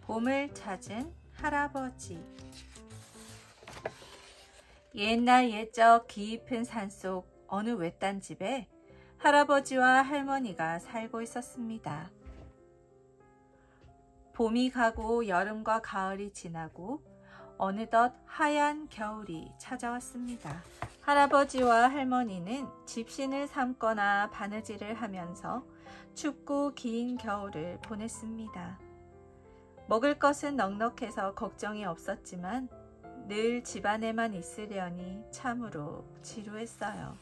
봄을 찾은 할아버지. 옛날 옛적 깊은 산속 어느 외딴 집에 할아버지와 할머니가 살고 있었습니다. 봄이 가고 여름과 가을이 지나고 어느덧 하얀 겨울이 찾아왔습니다. 할아버지와 할머니는 집신을 삶거나 바느질을 하면서 춥고 긴 겨울을 보냈습니다. 먹을 것은 넉넉해서 걱정이 없었지만 늘 집안에만 있으려니 참으로 지루했어요.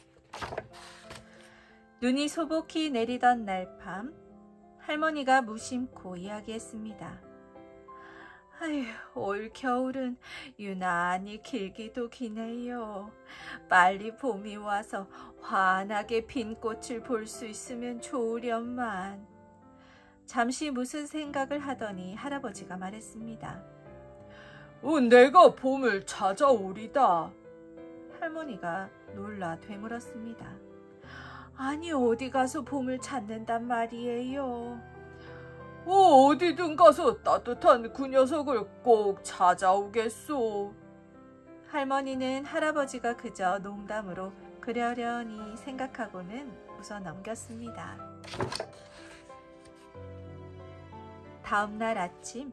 눈이 소복히 내리던 날 밤, 할머니가 무심코 이야기했습니다. 아휴, 올 겨울은 유난히 길기도 기네요. 빨리 봄이 와서 환하게 핀 꽃을 볼 수 있으면 좋으련만. 잠시 무슨 생각을 하더니 할아버지가 말했습니다. 내가 봄을 찾아오리다. 할머니가 놀라 되물었습니다. 아니, 어디 가서 봄을 찾는단 말이에요? 어디든 가서 따뜻한 그 녀석을 꼭 찾아오겠소. 할머니는 할아버지가 그저 농담으로 그러려니 생각하고는 웃어 넘겼습니다. 다음 날 아침,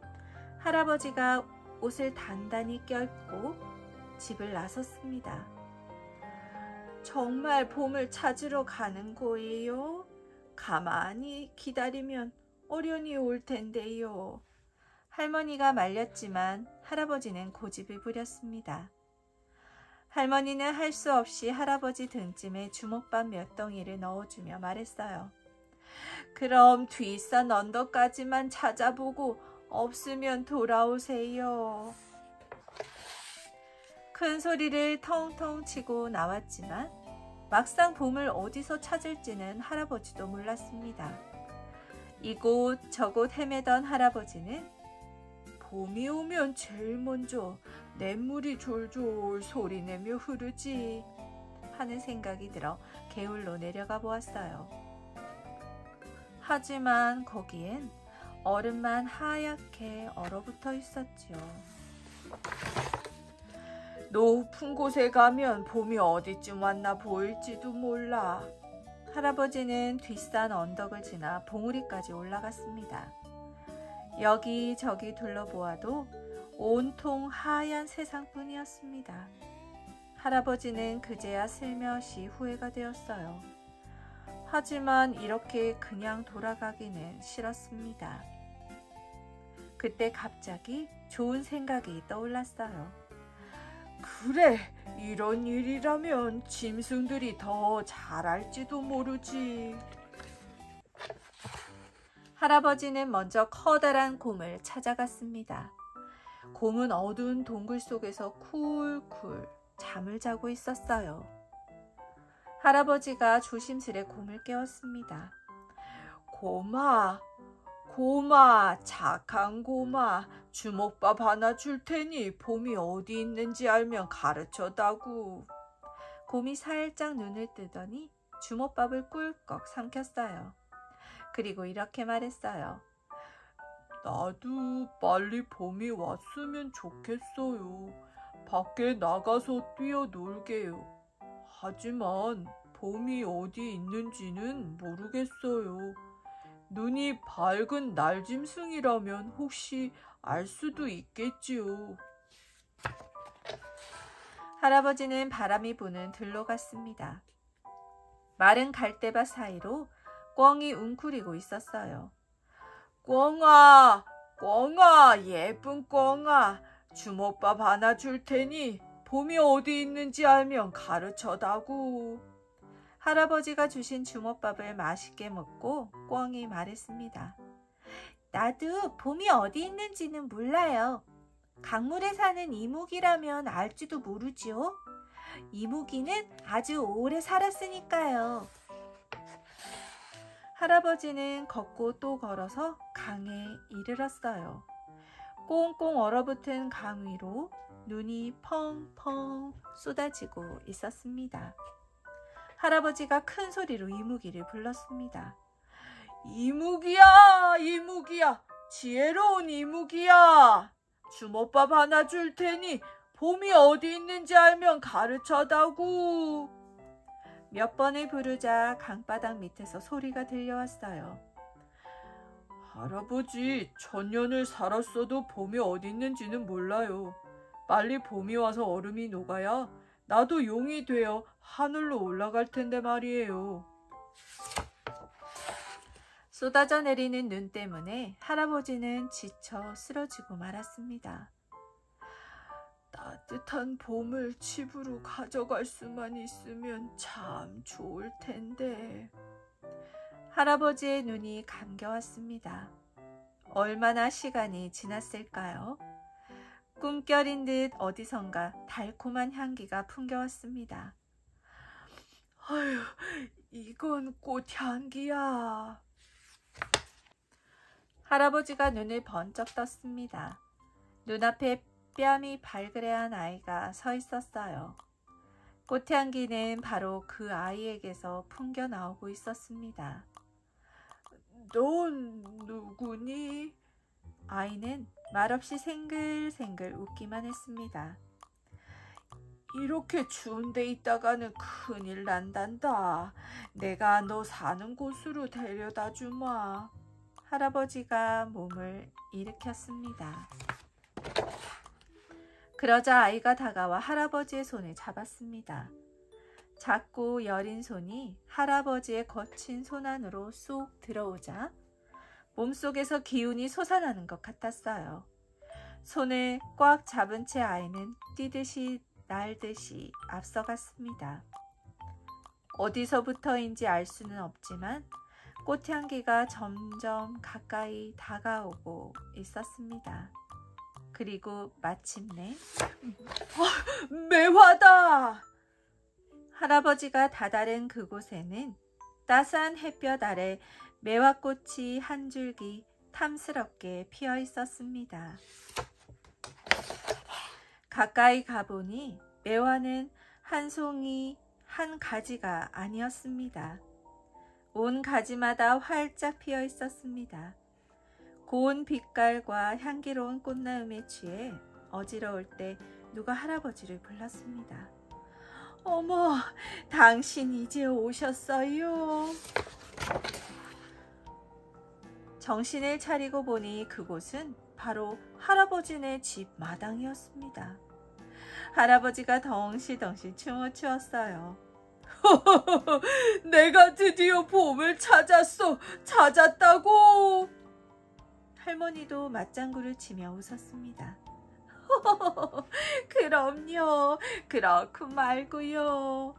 할아버지가 옷을 단단히 껴입고 집을 나섰습니다. 정말 봄을 찾으러 가는 거예요? 가만히 기다리면 어련히 올 텐데요. 할머니가 말렸지만 할아버지는 고집을 부렸습니다. 할머니는 할 수 없이 할아버지 등쯤에 주먹밥 몇 덩이를 넣어주며 말했어요. 그럼 뒷산 언덕까지만 찾아보고 없으면 돌아오세요. 큰 소리를 텅텅 치고 나왔지만 막상 봄을 어디서 찾을지는 할아버지도 몰랐습니다. 이곳 저곳 헤매던 할아버지는 봄이 오면 제일 먼저 냇물이 졸졸 소리내며 흐르지 하는 생각이 들어 개울로 내려가 보았어요. 하지만 거기엔 얼음만 하얗게 얼어붙어 있었지요. 높은 곳에 가면 봄이 어디쯤 왔나 보일지도 몰라. 할아버지는 뒷산 언덕을 지나 봉우리까지 올라갔습니다. 여기저기 둘러보아도 온통 하얀 세상뿐이었습니다. 할아버지는 그제야 슬며시 후회가 되었어요. 하지만 이렇게 그냥 돌아가기는 싫었습니다. 그때 갑자기 좋은 생각이 떠올랐어요. 그래, 이런 일이라면 짐승들이 더 잘할지도 모르지. 할아버지는 먼저 커다란 곰을 찾아갔습니다. 곰은 어두운 동굴 속에서 쿨쿨 잠을 자고 있었어요. 할아버지가 조심스레 곰을 깨웠습니다. 곰아, 착한 곰아, 주먹밥 하나 줄 테니 봄이 어디 있는지 알면 가르쳐다구. 곰이 살짝 눈을 뜨더니 주먹밥을 꿀꺽 삼켰어요. 그리고 이렇게 말했어요. 나도 빨리 봄이 왔으면 좋겠어요. 밖에 나가서 뛰어놀게요. 하지만 봄이 어디 있는지는 모르겠어요. 눈이 밝은 날짐승이라면 혹시 알 수도 있겠지요. 할아버지는 바람이 부는 들로 갔습니다. 마른 갈대밭 사이로 꿩이 웅크리고 있었어요. 꿩아, 예쁜 꿩아, 주먹밥 하나 줄 테니 봄이 어디 있는지 알면 가르쳐다구. 할아버지가 주신 주먹밥을 맛있게 먹고 꿩이 말했습니다. 나도 봄이 어디 있는지는 몰라요. 강물에 사는 이모기라면 알지도 모르지요. 이모기는 아주 오래 살았으니까요. 할아버지는 걷고 또 걸어서 강에 이르렀어요. 꽁꽁 얼어붙은 강 위로 눈이 펑펑 쏟아지고 있었습니다. 할아버지가 큰 소리로 이무기를 불렀습니다. 이무기야, 지혜로운 이묵이야. 주먹밥 하나 줄 테니 봄이 어디 있는지 알면 가르쳐다구. 몇 번을 부르자 강바닥 밑에서 소리가 들려왔어요. 할아버지, 천년을 살았어도 봄이 어디 있는지는 몰라요. 빨리 봄이 와서 얼음이 녹아야 나도 용이 되어 하늘로 올라갈 텐데 말이에요. 쏟아져 내리는 눈 때문에 할아버지는 지쳐 쓰러지고 말았습니다. 따뜻한 봄을 집으로 가져갈 수만 있으면 참 좋을 텐데. 할아버지의 눈이 감겨왔습니다. 얼마나 시간이 지났을까요? 꿈결인 듯 어디선가 달콤한 향기가 풍겨왔습니다. 아휴, 이건 꽃향기야. 할아버지가 눈을 번쩍 떴습니다. 눈앞에 뺨이 발그레한 아이가 서 있었어요. 꽃향기는 바로 그 아이에게서 풍겨 나오고 있었습니다. 넌 누구니? 아이는 말없이 생글생글 웃기만 했습니다. 이렇게 추운 데 있다가는 큰일 난단다. 내가 너 사는 곳으로 데려다 주마. 할아버지가 몸을 일으켰습니다. 그러자 아이가 다가와 할아버지의 손을 잡았습니다. 작고 여린 손이 할아버지의 거친 손 안으로 쏙 들어오자 몸속에서 기운이 솟아나는 것 같았어요. 손을 꽉 잡은 채 아이는 뛰듯이 날듯이 앞서갔습니다. 어디서부터인지 알 수는 없지만 꽃향기가 점점 가까이 다가오고 있었습니다. 그리고 마침내 매화다! 할아버지가 다다른 그곳에는 따스한 햇볕 아래 매화꽃이 한 줄기 탐스럽게 피어 있었습니다. 가까이 가보니 매화는 한 송이, 한 가지가 아니었습니다. 온 가지마다 활짝 피어 있었습니다. 고운 빛깔과 향기로운 꽃나음에 취해 어지러울 때 누가 할아버지를 불렀습니다. 어머, 당신 이제 오셨어요. 정신을 차리고 보니 그곳은 바로 할아버지네 집 마당이었습니다. 할아버지가 덩실덩실 춤을 추었어요. 내가 드디어 봄을 찾았어. 찾았다고. 할머니도 맞장구를 치며 웃었습니다. 그럼요. 그렇고 말고요.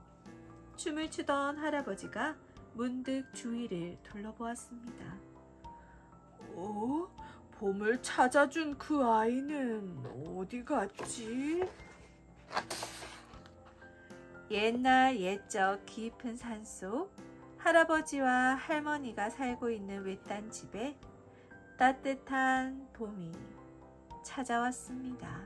춤을 추던 할아버지가 문득 주위를 둘러보았습니다. 봄을 찾아준 그 아이는 어디 갔지? 옛날 옛적 깊은 산속 할아버지와 할머니가 살고 있는 외딴 집에 따뜻한 봄이 찾아왔습니다.